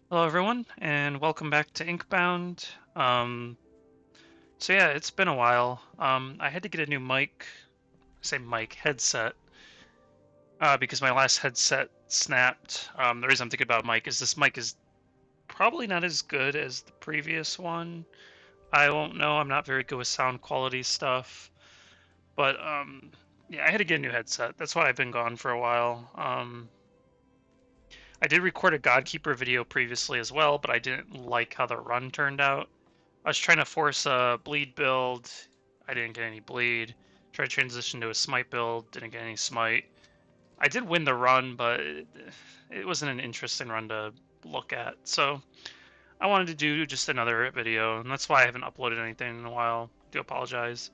Hello, everyone, and welcome back to Inkbound. So yeah, it's been a while. I had to get a new headset, because my last headset snapped. The reason I'm thinking about mic is this mic is probably not as good as the previous one. I won't know. I'm not very good with sound quality stuff, but yeah, I had to get a new headset. That's why I've been gone for a while. I did record a Godkeeper video previously as well, but I didn't like how the run turned out. I was trying to force a bleed build. I didn't get any bleed. Tried to transition to a smite build. Didn't get any smite. I did win the run, but it wasn't an interesting run to look at. So I wanted to do just another video, and that's why I haven't uploaded anything in a while. I do apologize.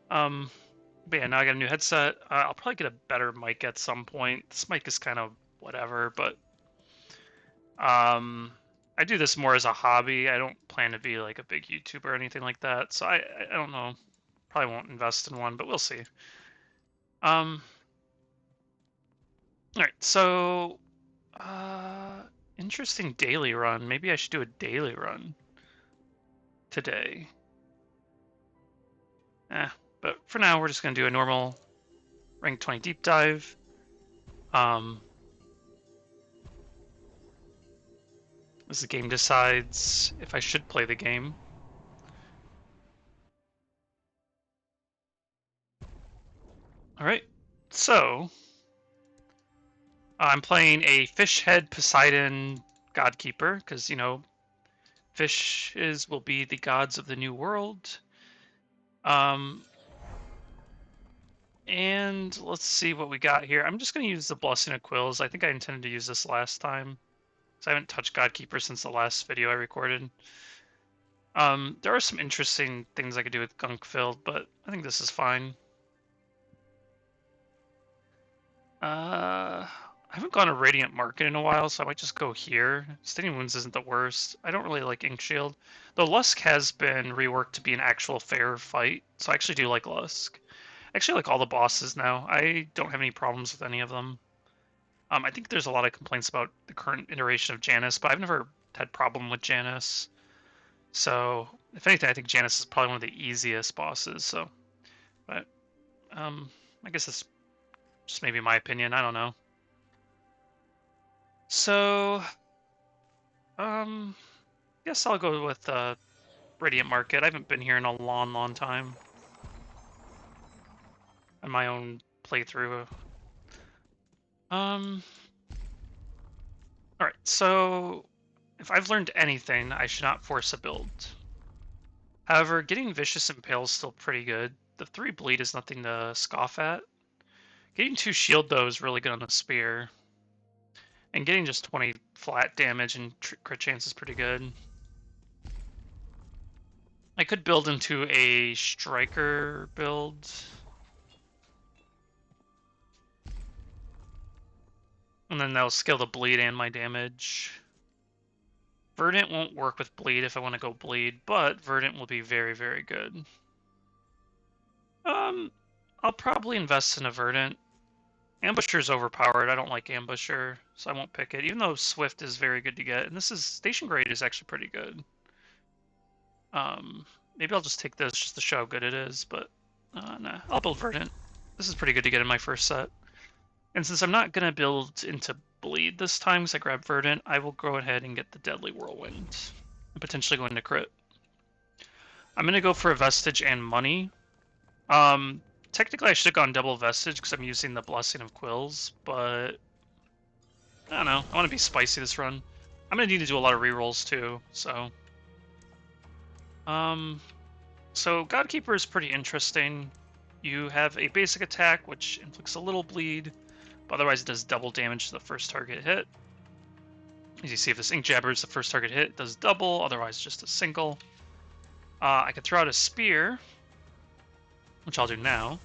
Um, but yeah, now I got a new headset. I'll probably get a better mic at some point. This mic is kind of whatever, but I do this more as a hobby. I don't plan to be like a big YouTuber or anything like that. So I don't know. Probably won't invest in one, but we'll see. Um, all right. So, uh, interesting daily run. Maybe I should do a daily run today. But for now, we're just gonna do a normal rank 20 deep dive. Um, as the game decides if I should play the game. All right. So, I'm playing a fish head Poseidon Godkeeper because, fishes will be the gods of the new world. And let's see what we got here. I'm just going to use the Blessing of Quills. I think I intended to use this last time. So I haven't touched Godkeeper since the last video I recorded. There are some interesting things I could do with Gunk Filled, but I think this is fine. I haven't gone to Radiant Market in a while, so I might just go here. Stinging Wounds isn't the worst. I don't really like Ink Shield. Though Lusk has been reworked to be an actual fair fight, so I actually do like Lusk. I actually like all the bosses now. I don't have any problems with any of them. I think there's a lot of complaints about the current iteration of Janus, but I've never had problem with Janus. So, if anything, I think Janus is probably one of the easiest bosses. So, but I guess that's just maybe my opinion. I don't know. So, guess I'll go with Radiant Market. I haven't been here in a long, long time. In my own playthrough. Alright, so if I've learned anything, I should not force a build. However, getting Vicious Impale is still pretty good. The 3 bleed is nothing to scoff at. Getting 2 shield, though, is really good on the spear. And getting just 20 flat damage and crit chance is pretty good. I could build into a striker build. And then that'll scale the bleed and my damage. Verdant won't work with bleed if I want to go bleed, but Verdant will be very, very good. I'll probably invest in a Verdant. Ambusher's overpowered. I don't like Ambusher, so I won't pick it, even though Swift is very good to get. And this is Station Grade is actually pretty good. Maybe I'll just take this just to show how good it is, but nah, I'll build Verdant. This is pretty good to get in my first set. And since I'm not going to build into Bleed this time because I grabbed Verdant, I will go ahead and get the Deadly Whirlwind and potentially go into crit. I'm going to go for a Vestige and Money. Technically I should have gone double Vestige because I'm using the Blessing of Quills, but I don't know. I want to be spicy this run. I'm going to need to do a lot of rerolls too, so... So Godkeeper is pretty interesting. You have a basic attack, which inflicts a little bleed, but otherwise it does double damage to the first target hit. As you see, if this Ink Jabber is the first target hit, it does double, otherwise just a single. I can throw out a Spear, which I'll do now.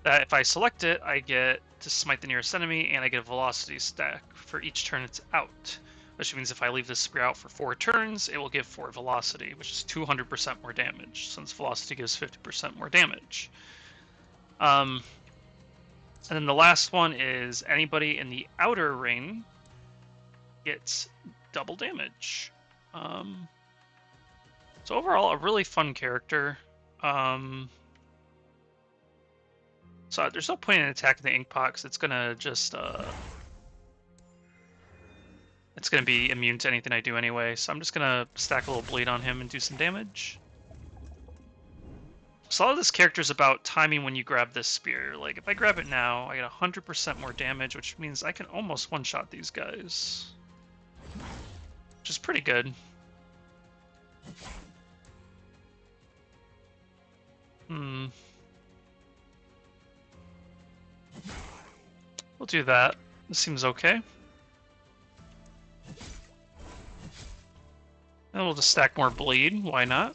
That if I select it, I get to smite the nearest enemy, and I get a velocity stack for each turn it's out. Which means if I leave this Spear out for 4 turns, it will give 4 velocity, which is 200% more damage, since velocity gives 50% more damage. And then the last one is anybody in the outer ring gets double damage. So overall, a really fun character. So there's no point in attacking the Inkpot because it's gonna just it's gonna be immune to anything I do anyway. So I'm just gonna stack a little bleed on him and do some damage. So a lot of this character is about timing when you grab this spear. Like if I grab it now, I get 100% more damage, which means I can almost one-shot these guys, which is pretty good. We'll do that. This seems okay. And we'll just stack more bleed. Why not?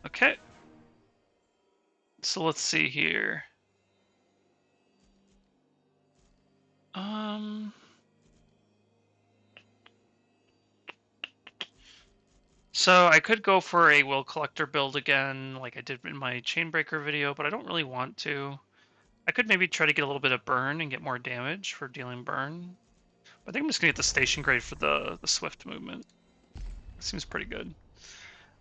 Okay. So let's see here. So I could go for a Will Collector build again, like I did in my Chainbreaker video, but I don't really want to. I could maybe try to get a little bit of burn and get more damage for dealing burn. But I think I'm just gonna get the station grade for the swift movement. It seems pretty good.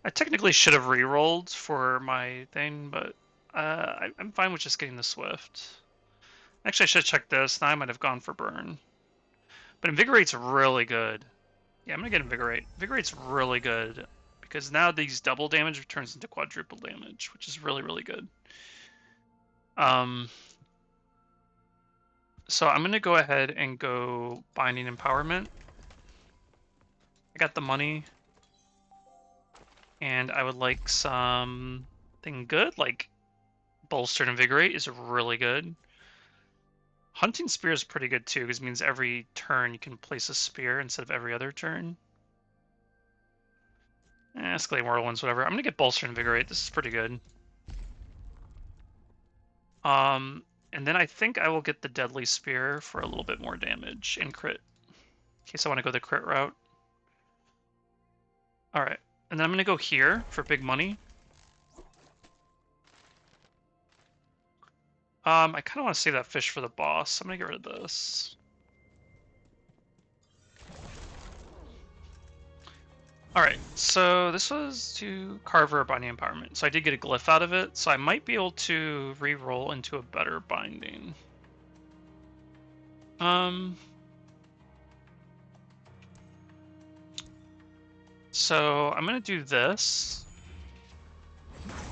I technically should have re-rolled for my thing, but I'm fine with just getting the swift. Actually, I should have checked this. Now I might have gone for burn. But Invigorate's really good. Yeah, I'm gonna get Invigorate. Invigorate's really good because now these double damage turns into quadruple damage, which is really, really good. So I'm gonna go ahead and go Binding Empowerment. I got the money. And I would like something good, like Bolster and Invigorate is really good. Hunting Spear is pretty good too, because it means every turn you can place a spear instead of every other turn. Escalate Whirlwinds, whatever. I'm gonna get Bolster and Invigorate. This is pretty good. And then I think I will get the Deadly Spear for a little bit more damage and crit, in case I want to go the crit route. Alright, and then I'm gonna go here for big money. I kind of want to save that fish for the boss. I'm gonna get rid of this. Alright, so this was to Carver Binding Empowerment. So I did get a glyph out of it, so I might be able to re-roll into a better binding. So I'm gonna do this.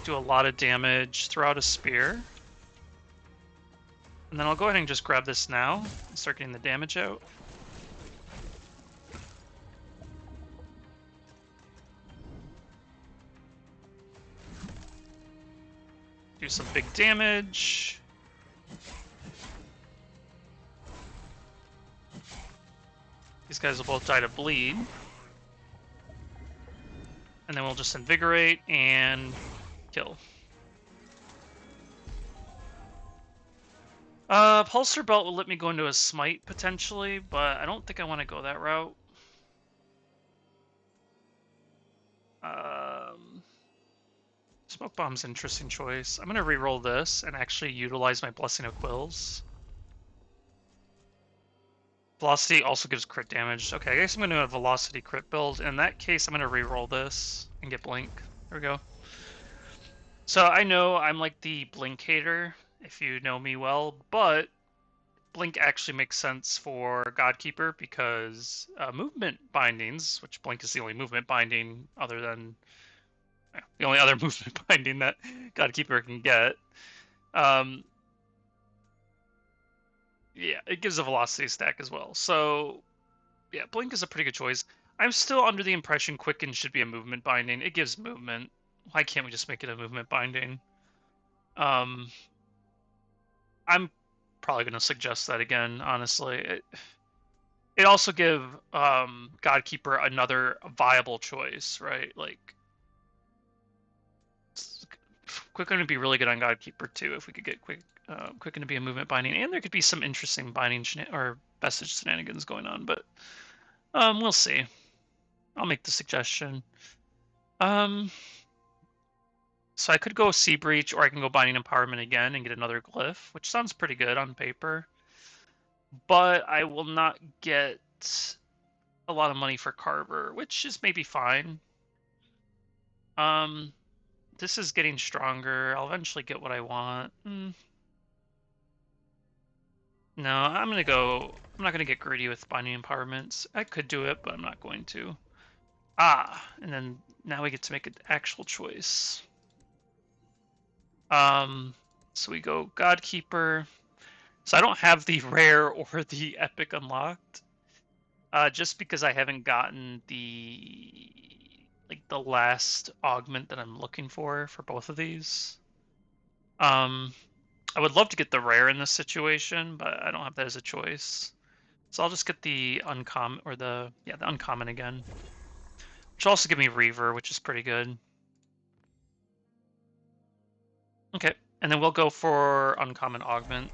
Do a lot of damage, throw out a spear. And then I'll go ahead and just grab this now and start getting the damage out. Do some big damage. These guys will both die to bleed. And then we'll just invigorate and kill. Pulsar Belt will let me go into a smite potentially, but I don't think I want to go that route. Smoke Bomb's an interesting choice. I'm gonna re-roll this and actually utilize my Blessing of Quills. Velocity also gives crit damage. Okay, I guess I'm gonna do a Velocity crit build. In that case, I'm gonna re-roll this and get Blink. There we go. So I know I'm like the Blink hater, if you know me well, but Blink actually makes sense for Godkeeper because movement bindings, which Blink is the only movement binding other than the only other movement binding that Godkeeper can get. Yeah, it gives a velocity stack as well. So, yeah, Blink is a pretty good choice. I'm still under the impression Quicken should be a movement binding. It gives movement. Why can't we just make it a movement binding? I'm probably going to suggest that again, honestly. It also give Godkeeper another viable choice, right? Like, Quicken would be really good on Godkeeper too if we could get Quicken to be a movement binding, and there could be some interesting binding or vestige shenanigans going on, but we'll see. I'll make the suggestion. So I could go Sea Breach, or I can go Binding Empowerment again and get another Glyph, which sounds pretty good on paper. But I will not get a lot of money for Carver, which is maybe fine. This is getting stronger. I'll eventually get what I want. No, I'm not gonna get greedy with Binding Empowerments. I could do it, but I'm not going to. And then now we get to make an actual choice. So we go Godkeeper. So I don't have the rare or the epic unlocked. Just because I haven't gotten the last augment that I'm looking for both of these. I would love to get the rare in this situation, but I don't have that as a choice. So I'll just get the uncommon, or the uncommon again. Which will also give me Reaver, which is pretty good. Okay, and then we'll go for uncommon augment.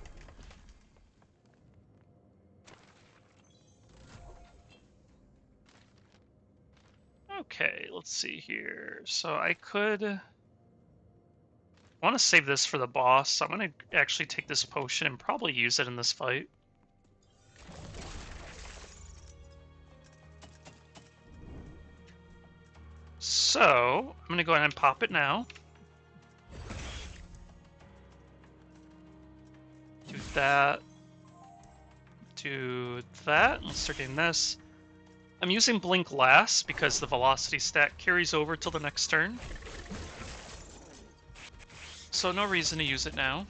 Okay, let's see here. So I want to save this for the boss. So I'm going to actually take this potion and probably use it in this fight. So I'm going to go ahead and pop it now. Do that. Do that. Let's start getting this. I'm using Blink last because the velocity stat carries over till the next turn. So no reason to use it now.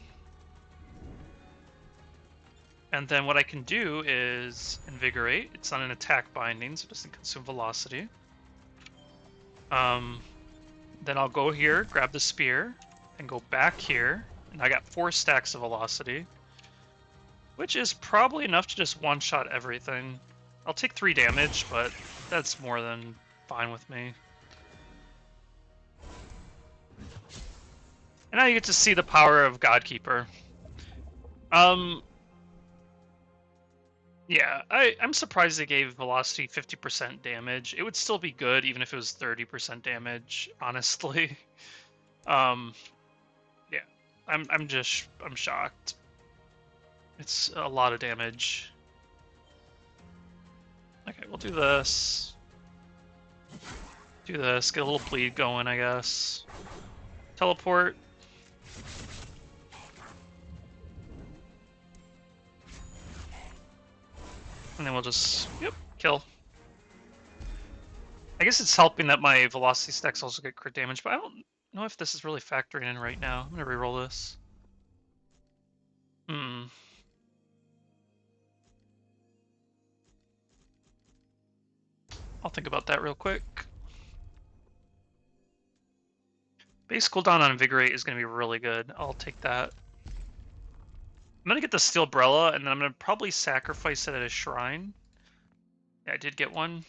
And then what I can do is Invigorate. It's on an attack binding, so it doesn't consume velocity. Then I'll go here, grab the spear, and go back here. And I got 4 stacks of velocity, which is probably enough to just one-shot everything. I'll take 3 damage, but that's more than fine with me. And now you get to see the power of Godkeeper. Yeah, I'm surprised they gave velocity 50% damage. It would still be good even if it was 30% damage, honestly. Yeah, I'm shocked. It's a lot of damage. Okay, we'll do this. Do this, get a little bleed going, I guess. Teleport. And then we'll just, kill. I guess it's helping that my velocity stacks also get crit damage, but I don't know if this is really factoring in right now. I'm gonna reroll this. I'll think about that real quick. Base cooldown on Invigorate is gonna be really good. I'll take that. I'm gonna get the Steel Brella, and then I'm gonna probably sacrifice it at a shrine. Yeah, I did get one.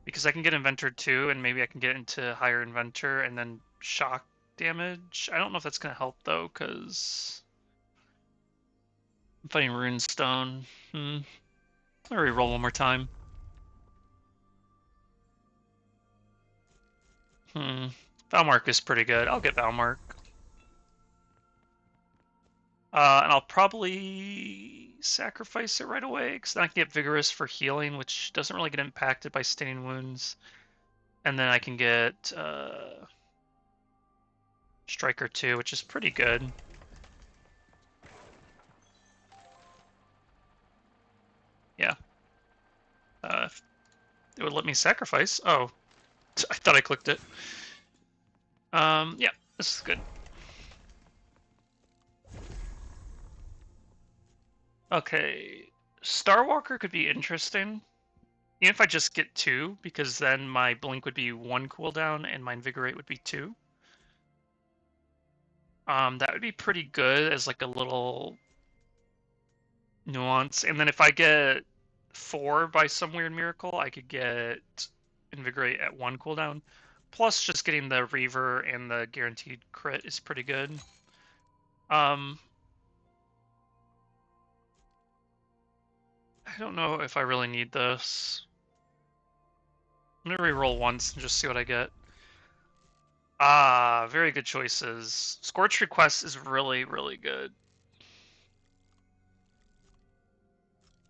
Because I can get Inventor too, and maybe I can get into higher Inventor and then shock damage. I don't know if that's gonna help though, because I'm fighting Runestone. I'll reroll one more time. Valmark is pretty good. I'll get Valmark. And I'll probably sacrifice it right away, because then I can get Vigorous for healing, which doesn't really get impacted by staining wounds. And then I can get Striker 2, which is pretty good. Yeah. It would let me sacrifice. Oh, I thought I clicked it. Yeah, this is good. Okay, Starwalker could be interesting. Even if I just get 2, because then my Blink would be 1 cooldown and my Invigorate would be 2. That would be pretty good as like a little nuance. And then if I get 4 by some weird miracle, I could get Invigorate at 1 cooldown. Plus, just getting the Reaver and the guaranteed crit is pretty good. I don't know if I really need this. I'm gonna reroll once and just see what I get. Ah, very good choices. Scorch Request is really, really good.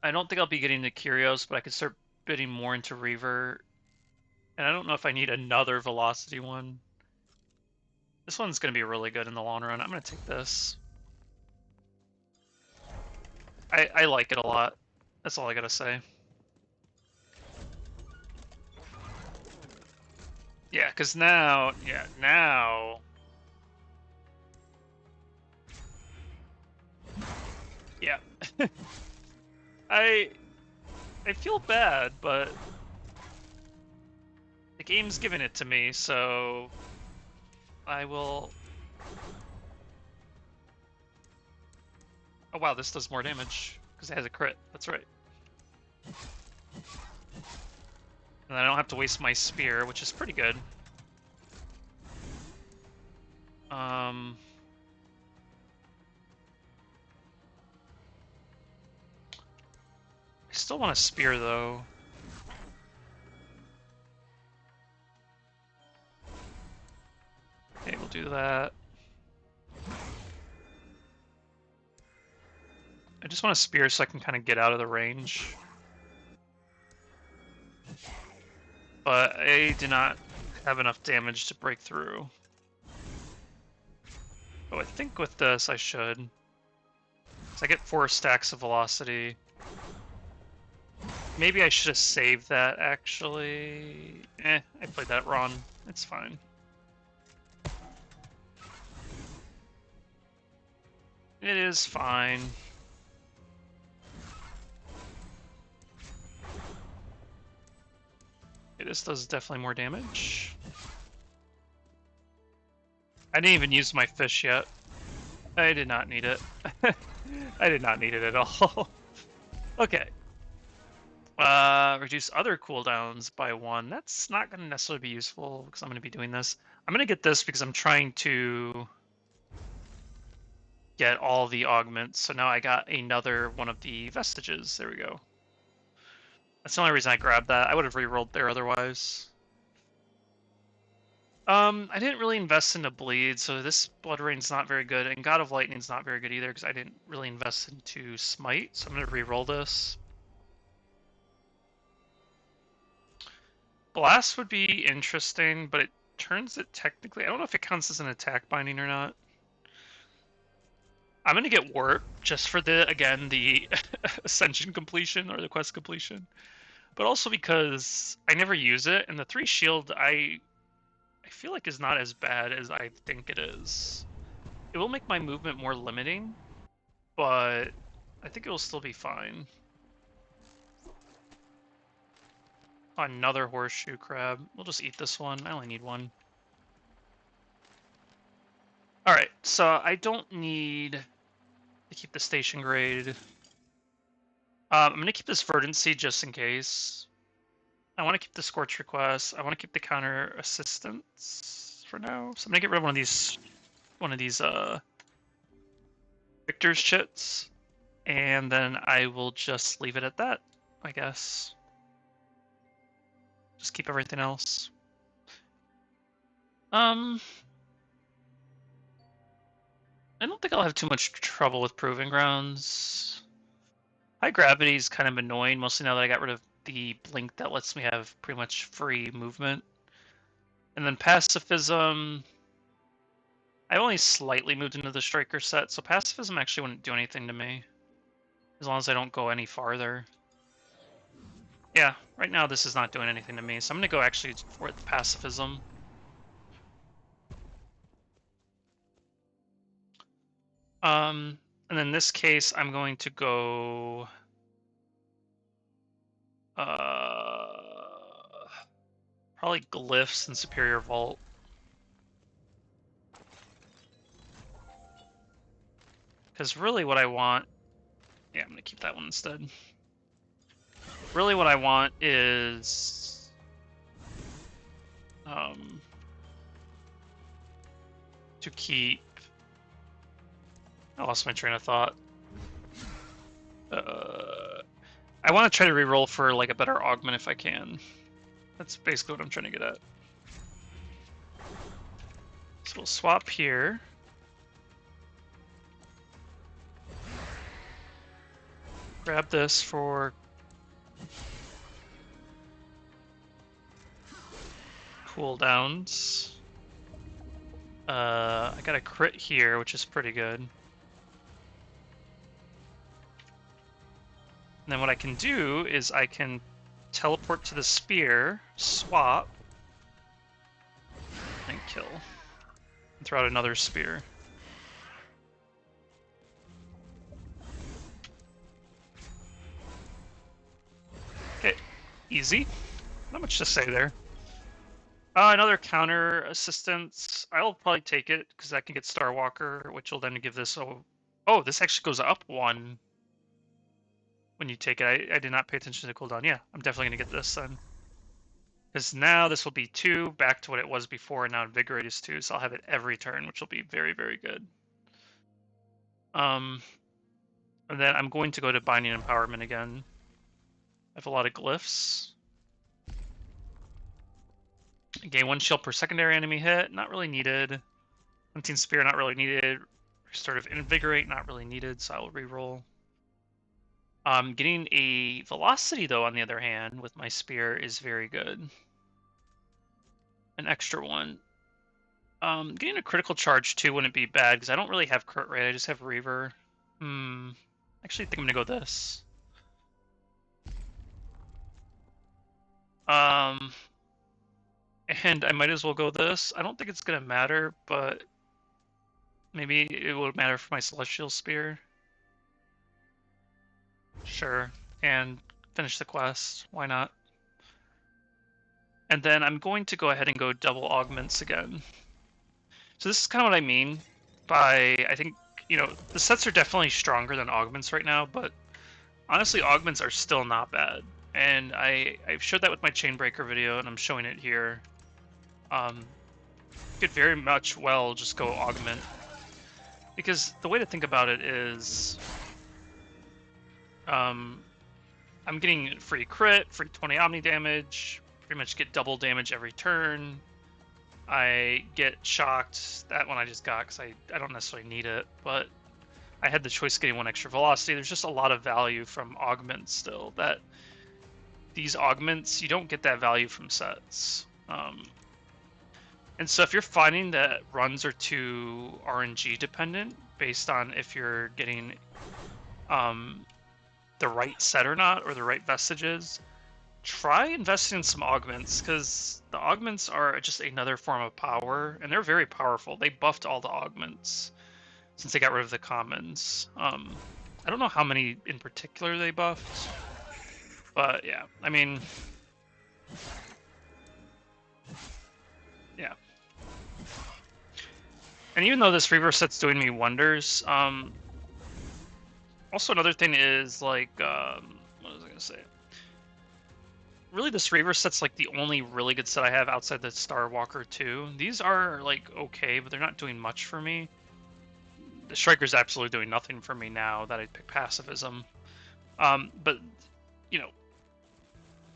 I don't think I'll be getting the Curios, but I could start bidding more into Reaver. And I don't know if I need another Velocity one. This one's going to be really good in the long run. I'm going to take this. I like it a lot. That's all I got to say. Yeah, because now... Yeah. I feel bad, but the game's giving it to me, so I will... Oh wow, this does more damage, because it has a crit. That's right. And I don't have to waste my spear, which is pretty good. I still want a spear, though. Okay, we'll do that. I just want a spear so I can kind of get out of the range. But I do not have enough damage to break through. Oh, I think with this I should. So I get 4 stacks of velocity. Maybe I should have saved that, actually. I played that wrong. It's fine. It is fine. This does definitely more damage. I didn't even use my fish yet. I did not need it. I did not need it at all. Okay. Reduce other cooldowns by 1. That's not going to necessarily be useful because I'm going to be doing this. I'm going to get this because I'm trying to get all the augments. So now I got another one of the vestiges. There we go. That's the only reason I grabbed that. I would have rerolled there otherwise. I didn't really invest into bleed, so this Blood Rain's not very good, and God of Lightning's not very good either because I didn't really invest into Smite. So I'm going to reroll this. Blast would be interesting, but it turns it technically... I don't know if it counts as an attack binding or not. I'm going to get Warp just for the, again, the Ascension completion or the quest completion. But also because I never use it, and the 3 shield I feel like is not as bad as I think it is. It will make my movement more limiting, but I think it will still be fine. Another horseshoe crab. We'll just eat this one. I only need one. Alright, so I don't need to keep the station grade. I'm going to keep this verdancy just in case. I want to keep the Scorch Request. I want to keep the counter assistance for now. So I'm going to get rid of one of these Victor's chits. And then I will just leave it at that, I guess. Just keep everything else. I don't think I'll have too much trouble with Proving Grounds. High Gravity is kind of annoying, mostly now that I got rid of the blink that lets me have pretty much free movement. And then Pacifism... I only slightly moved into the Striker set, so Pacifism actually wouldn't do anything to me. As long as I don't go any farther. Yeah, right now this is not doing anything to me, so I'm going to go actually for the Pacifism. And in this case, I'm going to go... probably Glyphs and Superior Vault. Because really what I want... Yeah, I'm going to keep that one instead. Really what I want is... to keep... I lost my train of thought. I want to try to reroll for like a better augment if I can. That's basically what I'm trying to get at. So we'll swap here. Grab this for cooldowns. I got a crit here, which is pretty good. And then what I can do is I can teleport to the spear, swap, and kill. And throw out another spear. Okay, easy. Not much to say there. Another counter assistance. I'll probably take it because I can get Star Walker, which will then give this. Oh, this actually goes up 1 when you take it. I did not pay attention to the cooldown. Yeah, I'm definitely gonna get this then. Because now this will be 2 back to what it was before, and now Invigorate is 2, so I'll have it every turn, which will be very, very good. And then I'm going to go to Binding Empowerment again. I have a lot of glyphs. Gain 1 shield per secondary enemy hit, not really needed. Hunting Spear, not really needed. Restorative Invigorate, not really needed, so I will reroll. Getting a Velocity, though, on the other hand, with my Spear is very good. An extra 1. Getting a critical charge, too, wouldn't be bad, because I don't really have crit rate, I just have Reaver. Actually, I think I'm going to go this. And I might as well go this. I don't think it's going to matter, but maybe it will matter for my Celestial Spear. Sure. And finish the quest. Why not? And then I'm going to go ahead and go double augments again. So this is kind of what I mean by, I think, you know, the sets are definitely stronger than augments right now, but honestly, augments are still not bad. And I've showed that with my Chainbreaker video, and I'm showing it here. Could very much well just go augment. Because the way to think about it is, I'm getting free crit, free 20 omni damage, pretty much get double damage every turn. I get shocked. That one I just got because I don't necessarily need it, but I had the choice of getting 1 extra velocity. There's just a lot of value from augments still. That these augments, you don't get that value from sets. And so if you're finding that runs are too RNG dependent based on if you're getting the right set or not, or the right vestiges, try investing in some augments, because the augments are just another form of power, and they're very powerful. They buffed all the augments since they got rid of the commons. I don't know how many in particular they buffed, but yeah, I mean, yeah. And even though this Reaver set's doing me wonders, also another thing is, like, what was I gonna say? Really, this Reaver set's like the only really good set I have outside the Star Walker 2. These are, like, okay, but they're not doing much for me. The Striker's absolutely doing nothing for me now that I pick Pacifism. But, you know,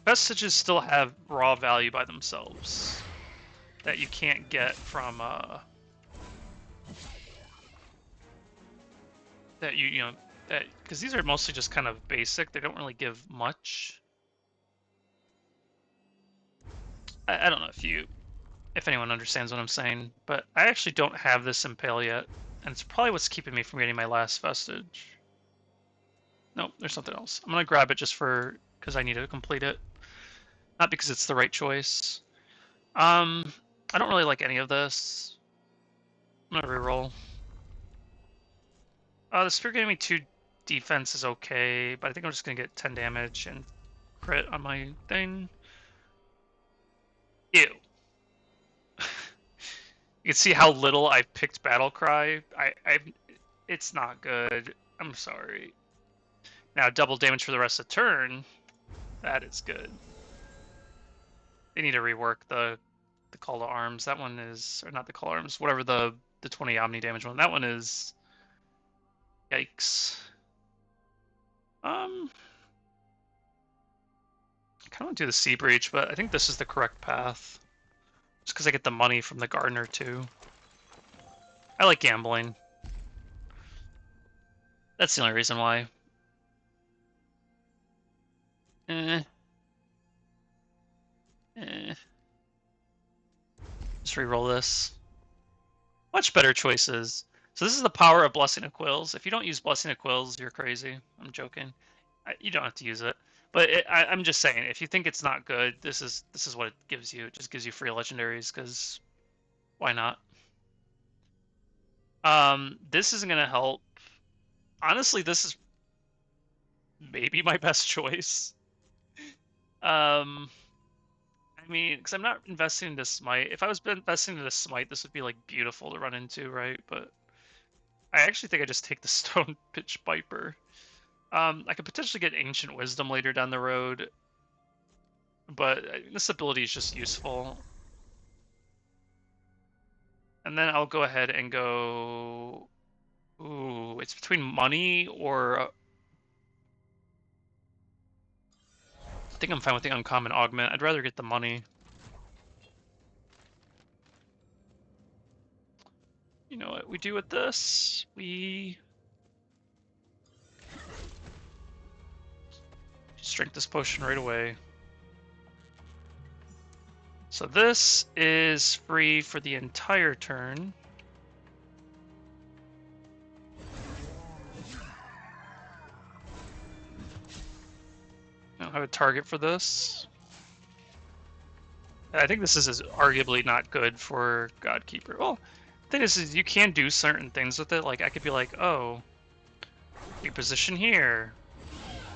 Vestiges still have raw value by themselves that you can't get from, that you know, that, because these are mostly just kind of basic. They don't really give much. I don't know if anyone understands what I'm saying, but I actually don't have this Impale yet, and it's probably what's keeping me from getting my last vestige. Nope, there's something else. I'm gonna grab it just because I need to complete it, not because it's the right choice. I don't really like any of this. I'm gonna reroll. The Spear giving me 2 defense is okay, but I think I'm just gonna get 10 damage and crit on my thing. Ew. You can see how little I picked Battle Cry. It's not good. I'm sorry. Now double damage for the rest of the turn. That is good. They need to rework the Call to Arms. That one is, or not the Call to Arms, whatever the 20 Omni damage one. That one is, yikes. I kind of want to do the Sea Breach, but I think this is the correct path. Just because I get the money from the Gardener too. I like gambling. That's the only reason why. Eh. Eh. Just re-roll this. Much better choices. So this is the power of Blessing of Quills. If you don't use Blessing of Quills, you're crazy. I'm joking. You don't have to use it. But I'm just saying, if you think it's not good, this is what it gives you. It just gives you free legendaries, because why not? This isn't going to help. Honestly, this is maybe my best choice. I mean, because I'm not investing into Smite. If I was investing into Smite, this would be like beautiful to run into, right? But I actually think I just take the Stone Pitch Viper. I could potentially get Ancient Wisdom later down the road, but this ability is just useful. And then I'll go ahead and go... Ooh, it's between money or... I think I'm fine with the Uncommon Augment. I'd rather get the money. You know what we do with this? We... just drink this potion right away. So this is free for the entire turn. I don't have a target for this. I think this is arguably not good for Godkeeper. Well, the thing is you can do certain things with it. Like, I could be like, oh, you position here.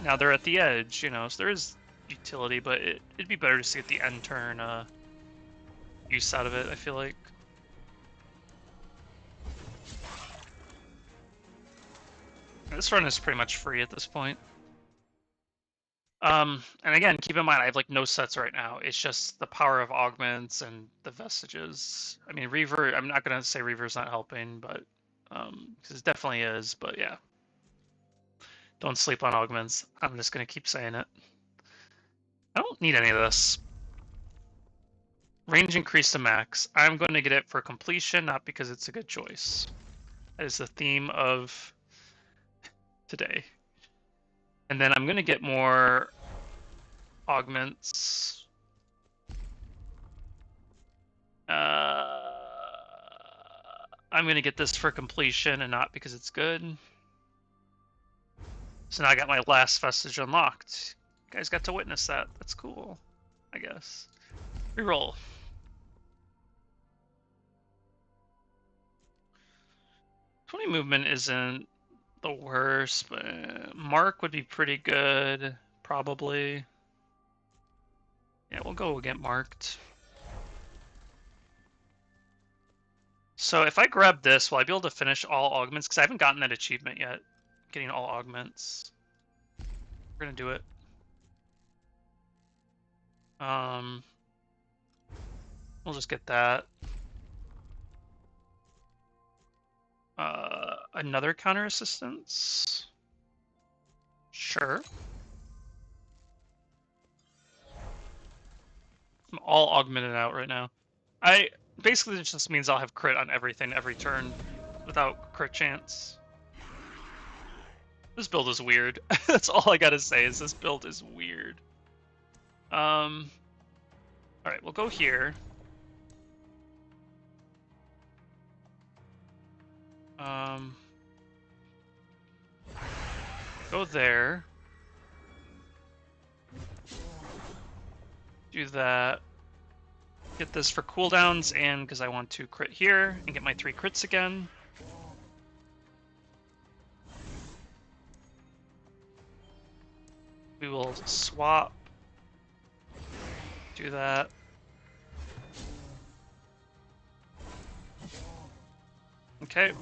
Now they're at the edge, you know, so there is utility, but it'd be better to see at the end turn use out of it, I feel like. This run is pretty much free at this point. And again, keep in mind, I have like no sets right now. It's just the power of augments and the vestiges. I mean, Reaver, I'm not going to say Reaver's not helping, but because it definitely is, but yeah. Don't sleep on augments. I'm just going to keep saying it. I don't need any of this. Range increase to max. I'm going to get it for completion, not because it's a good choice. That is the theme of today. And then I'm going to get more augments. I'm going to get this for completion and not because it's good. So now I got my last vestige unlocked. You guys got to witness that. That's cool, I guess. Reroll. '20 movement isn't the worst, but Mark would be pretty good, probably. Yeah, we'll go get marked. So if I grab this, will I be able to finish all augments? Because I haven't gotten that achievement yet. Getting all augments. We're gonna do it. We'll just get that. Another counter assistance? Sure. I'm all augmented out right now. Basically, it just means I'll have crit on everything every turn without crit chance. This build is weird. That's all I gotta say is this build is weird. Alright, we'll go here. Go there. Do that. Get this for cooldowns and because I want to crit here and get my 3 crits again. We will swap. Do that. Okay.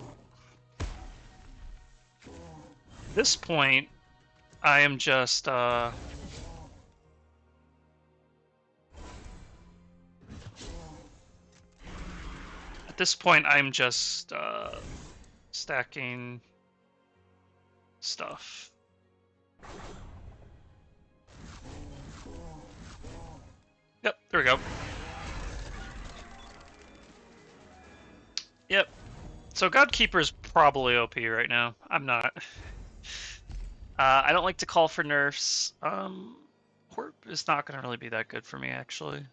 At this point, I am just at this point I'm just stacking stuff. Yep, there we go. Yep. So Godkeeper is probably OP right now. I'm not. I don't like to call for nerfs. Corp is not going to really be that good for me, actually.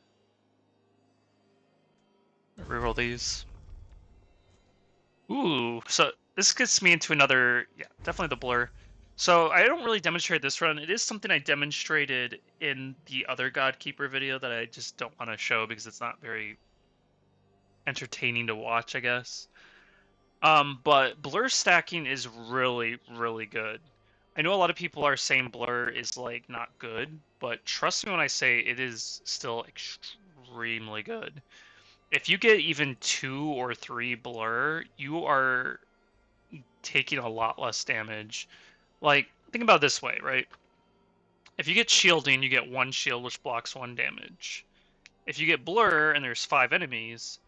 Reroll these. Ooh, so this gets me into another, yeah, definitely the blur. So I don't really demonstrate this run. It is something I demonstrated in the other Godkeeper video that I just don't want to show because it's not very entertaining to watch, I guess. But blur stacking is really, really good. I know a lot of people are saying blur is like not good, but trust me when I say it is still extremely good. If you get even 2 or 3 blur, you are taking a lot less damage. Like, think about it this way, right? If you get shielding, you get 1 shield, which blocks 1 damage. If you get blur and there's 5 enemies,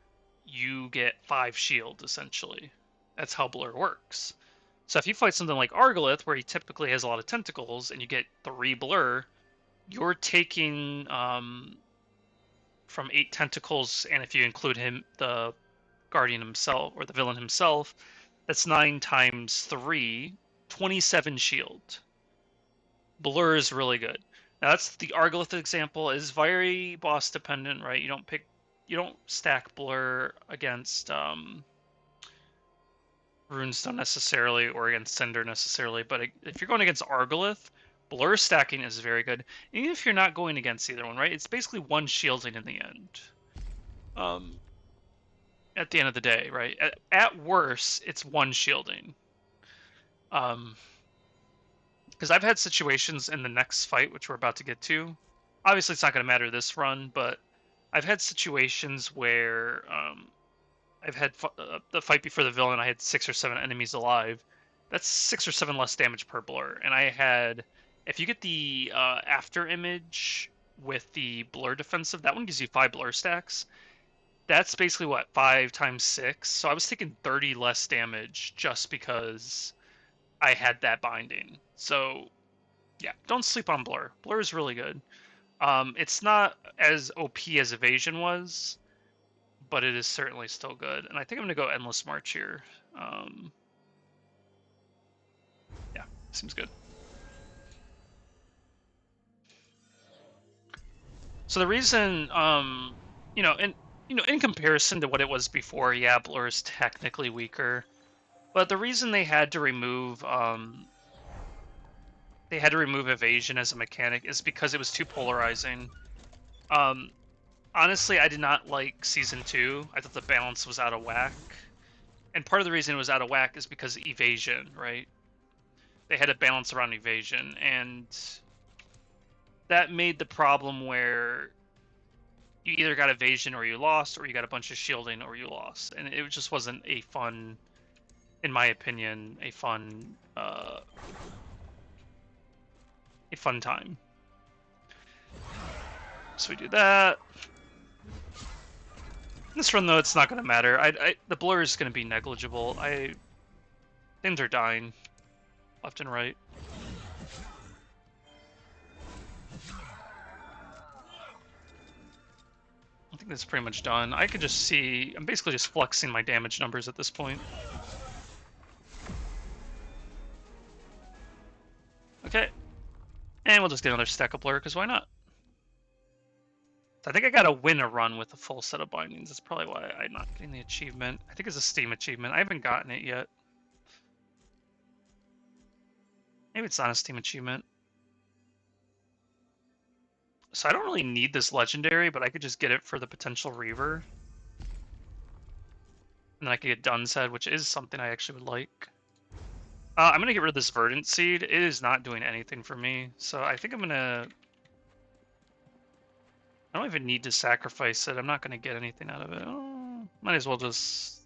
you get 5 shield, essentially. That's how blur works. So if you fight something like Argalith, where he typically has a lot of tentacles, and you get 3 blur, you're taking from 8 tentacles, and if you include him, the Guardian himself, or the villain himself, that's 9 times 3, 27 shield. Blur is really good. Now that's the Argalith example. It is very boss dependent, right? You don't stack blur against Runestone necessarily or against Cinder necessarily, but if you're going against Argalith, blur stacking is very good. Even if you're not going against either one, right? It's basically 1 shielding in the end. At the end of the day, right? At worst, it's 1 shielding. Because I've had situations in the next fight, which we're about to get to. Obviously, it's not going to matter this run, but I've had situations where I've had the fight before the villain. I had 6 or 7 enemies alive. That's 6 or 7 less damage per blur. And I had, if you get the after image with the blur defensive, that one gives you 5 blur stacks. That's basically what, 5 times 6. So I was taking 30 less damage just because I had that binding. So yeah, don't sleep on blur. Blur is really good. It's not as OP as evasion was, but it is certainly still good. And I think I'm gonna go endless march here. Yeah, seems good. So the reason, in comparison to what it was before, yeah, blur is technically weaker. But the reason they had to remove evasion as a mechanic is because it was too polarizing. Honestly, I did not like Season 2. I thought the balance was out of whack. And part of the reason it was out of whack is because of evasion, right? They had a balance around evasion, and that made the problem where you either got evasion or you lost, or you got a bunch of shielding or you lost. And it just wasn't a fun, in my opinion, a fun time. So we do that. This run, though, it's not going to matter. The blur is going to be negligible. Things are dying left and right. I think that's pretty much done. I could just see... I'm basically just flexing my damage numbers at this point. Okay. And we'll just get another stack of blur, because why not? I think I gotta win a run with a full set of bindings. That's probably why I'm not getting the achievement. I think it's a Steam achievement. I haven't gotten it yet. Maybe it's not a Steam achievement. So I don't really need this legendary, but I could just get it for the potential Reaver. And then I could get Dunn's Head, which is something I actually would like. I'm gonna get rid of this Verdant Seed. It is not doing anything for me. So I think I'm gonna... I don't even need to sacrifice it. I'm not gonna get anything out of it. Oh, might as well just...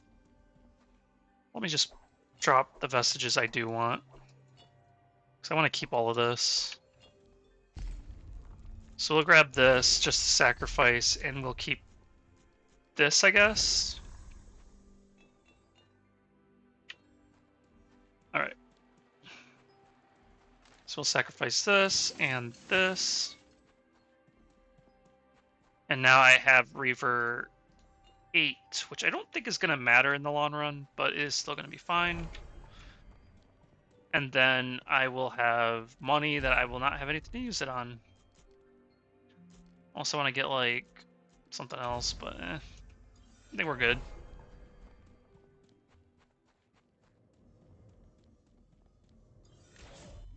Let me just drop the vestiges I do want. Because I want to keep all of this. So we'll grab this just to sacrifice, and we'll keep this, I guess. Alright. So we'll sacrifice this and this. And now I have Reaver 8, which I don't think is going to matter in the long run, but it is still going to be fine. And then I will have money that I will not have anything to use it on. Also want to get, like, something else, but I think we're good.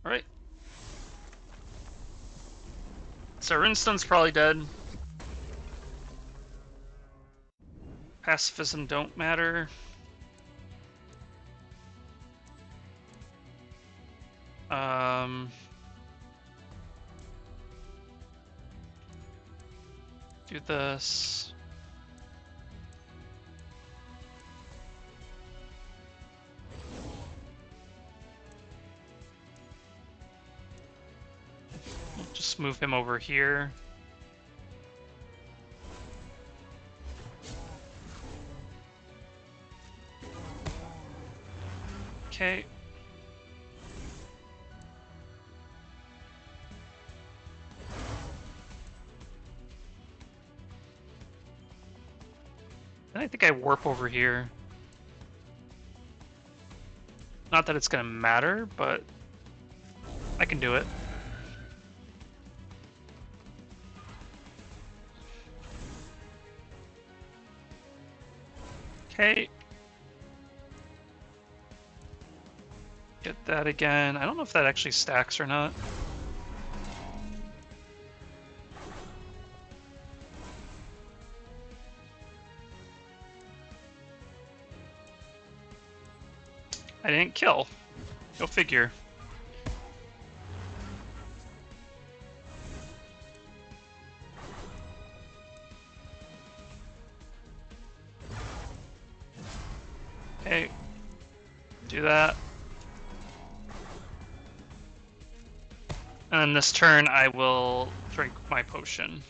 Alright. So Runestone's probably dead. Pacifism don't matter. Do this. We'll just move him over here. Okay. And I think I warp over here. Not that it's gonna matter, but I can do it. Okay. Get that again. I don't know if that actually stacks or not. I didn't kill. Go figure. Okay. Do that. And then this turn I will drink my potion.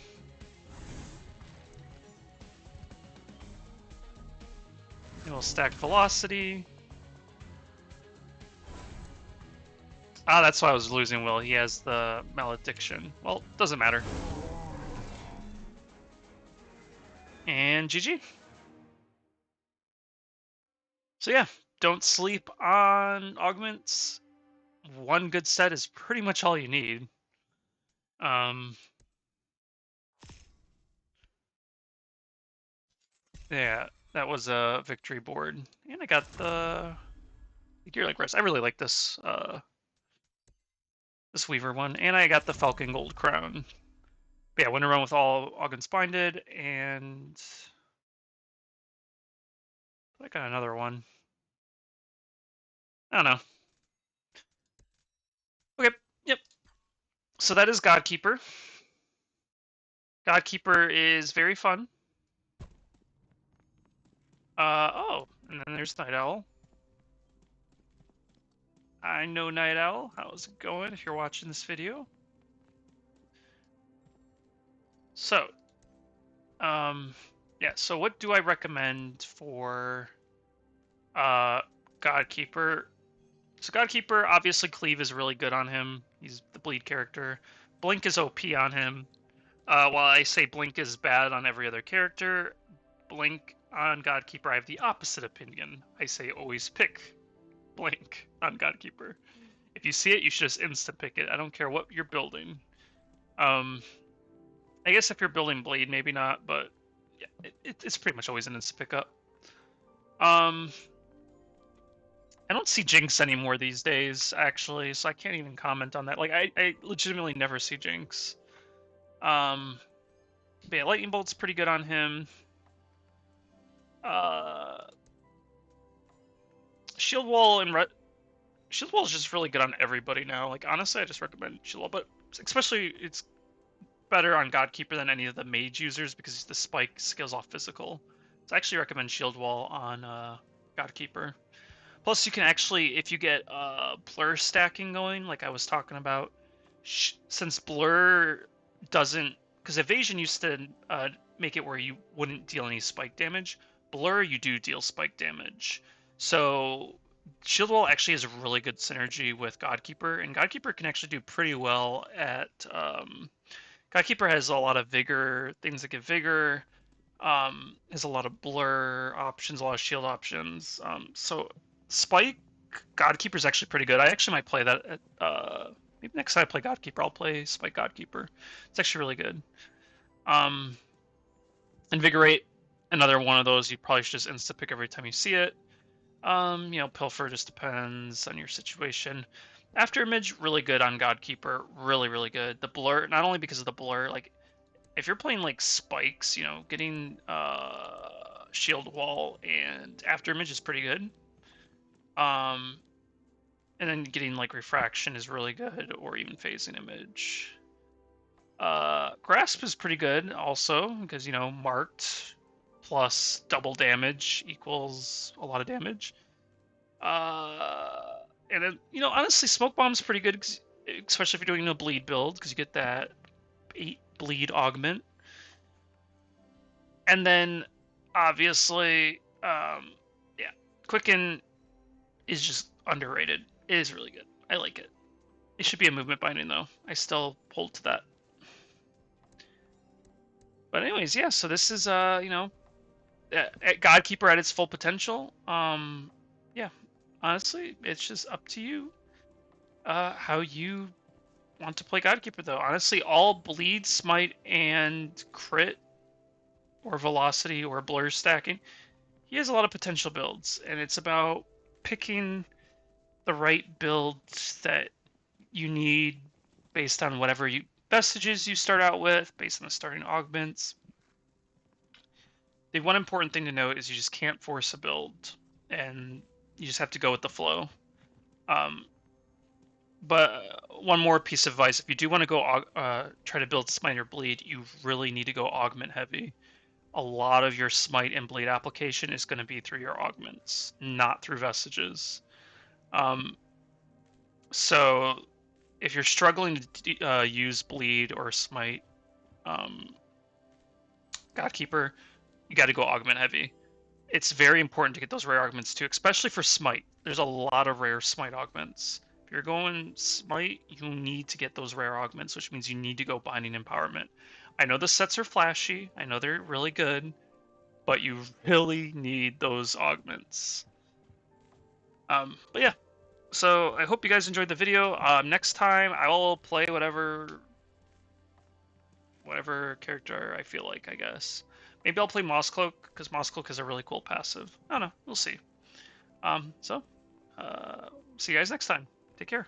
It will stack velocity. Ah, that's why I was losing Will. He has the malediction. Well, doesn't matter. And GG. So yeah, don't sleep on augments. One good set is pretty much all you need. Yeah, that was a victory board. And I got the Gear Like Rest. I really like this this Weaver one. And I got the Falcon Gold Crown. But yeah, went around with all Augments Binded, and I got another one. I don't know. Okay, yep. So that is Godkeeper. Godkeeper is very fun. Oh, and then there's Night Owl. I know Night Owl. How's it going if you're watching this video? So, yeah, so what do I recommend for Godkeeper? So Godkeeper, obviously Cleave is really good on him. He's the bleed character. Blink is OP on him. While I say Blink is bad on every other character, Blink on Godkeeper, I have the opposite opinion. I say always pick Blink on Godkeeper. If you see it, you should just instant pick it. I don't care what you're building. I guess if you're building Blade, maybe not, but yeah, it's pretty much always an instant pickup. I don't see Jinx anymore these days, actually, so I can't even comment on that. Like, I legitimately never see Jinx. But yeah, Lightning Bolt's pretty good on him. Shield Wall and Shield Wall is just really good on everybody now. Like, honestly, I just recommend Shield Wall, but especially it's better on Godkeeper than any of the mage users because the spike scales off physical. So I actually recommend Shield Wall on Godkeeper. Plus, you can actually, if you get blur stacking going, like I was talking about, since blur doesn't, because evasion used to make it where you wouldn't deal any spike damage. Blur, you do deal spike damage. So Shield Wall actually has a really good synergy with Godkeeper, and Godkeeper can actually do pretty well at. Godkeeper has a lot of vigor, things that give vigor. Has a lot of blur options, a lot of shield options. So Spike Godkeeper is actually pretty good. I actually might play that at, maybe next time I play Godkeeper, I'll play Spike Godkeeper. It's actually really good. Um, Invigorate, another one of those you probably should just insta pick every time you see it. Pilfer just depends on your situation. After Image, really good on Godkeeper, really good. The blur, not only because of the blur, like if you're playing like spikes, getting shield wall and after image is pretty good. And then getting like refraction is really good, or even phasing image. Grasp is pretty good also because marked plus double damage equals a lot of damage. And then honestly, smoke bomb's pretty good, especially if you're doing a bleed build because you get that 8 bleed augment. And then obviously, yeah, Quicken is just underrated. It is really good. I like it. It should be a movement binding though. I still hold to that. But anyways, yeah. So this is Godkeeper at its full potential. Yeah. Honestly, it's just up to you. How you want to play Godkeeper though. Honestly, all bleed, smite, and crit, or velocity, or blur stacking. He has a lot of potential builds, and it's about picking the right builds that you need based on whatever vestiges you start out with, based on the starting augments. The one important thing to note is you just can't force a build, and you just have to go with the flow. But one more piece of advice: if you do want to go try to build Smite or Bleed, you really need to go augment heavy. A lot of your Smite and Bleed application is going to be through your augments, not through vestiges. So if you're struggling to use Bleed or Smite Godkeeper, you got to go augment heavy. It's very important to get those rare augments too, especially for Smite. There's a lot of rare Smite augments. If you're going Smite, you need to get those rare augments, which means you need to go Binding Empowerment. I know the sets are flashy. I know they're really good, but you really need those augments. But yeah, so I hope you guys enjoyed the video. Next time I will play whatever character I feel like, I guess. Maybe I'll play Mosscloak, because Mosscloak is a really cool passive. I don't know. We'll see. So, see you guys next time. Take care.